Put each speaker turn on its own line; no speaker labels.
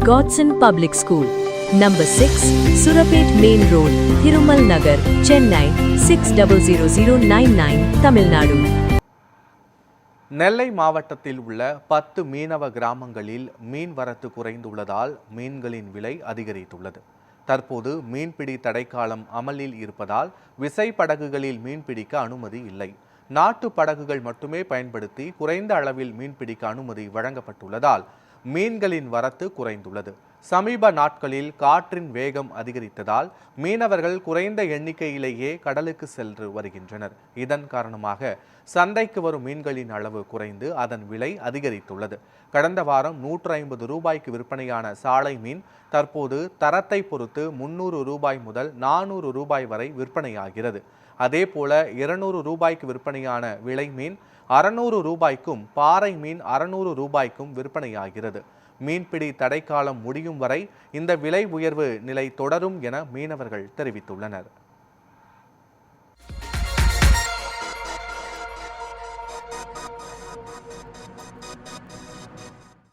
Godson Public School, Number 6, Surapet Main Road, Thirumal Nagar, Chennai 600099, Tamil Nadu.
நெல்லை மாவட்டத்தில் உள்ள 10 மீனவ கிராமங்களில் மீன் வரத்து குறைந்துள்ளதால் மீன்களின் விலை அதிகரித்துள்ளது. தற்போது மீன்பிடி தடைக்காலம் அமலில் இருப்பதால் விசைப்படகுகளில் மீன்பிடிக்க அனுமதி இல்லை. நாட்டு படகுகள் மட்டுமே பயன்படுத்தி குறைந்த அளவில் மீன்பிடிக்க அனுமதி வழங்கப்பட்டுள்ளதால் மீன்களின் வரத்து குறைந்துள்ளது. சமீப நாட்களில் காற்றின் வேகம் அதிகரித்ததால் மீனவர்கள் குறைந்த எண்ணிக்கையிலேயே கடலுக்கு சென்று வருகின்றனர். இதன் காரணமாக சந்தைக்கு வரும் மீன்களின் அளவு குறைந்து அதன் விலை அதிகரித்துள்ளது. கடந்த வாரம் 150 ரூபாய்க்கு விற்பனையான சாலை மீன் தற்போது தரத்தை பொறுத்து 300 ரூபாய் முதல் 400 ரூபாய் வரை விற்பனையாகிறது. அதேபோல 200 ரூபாய்க்கு விற்பனையான விலை மீன் 600 ரூபாய்க்கும், பாறை மீன் 600 ரூபாய்க்கும் விற்பனையாகிறது. மீன்பிடி தடைக்காலம் முடியும் வரை இந்த விலை உயர்வு நிலை தொடரும் என மீனவர்கள் தெரிவித்துள்ளனர்.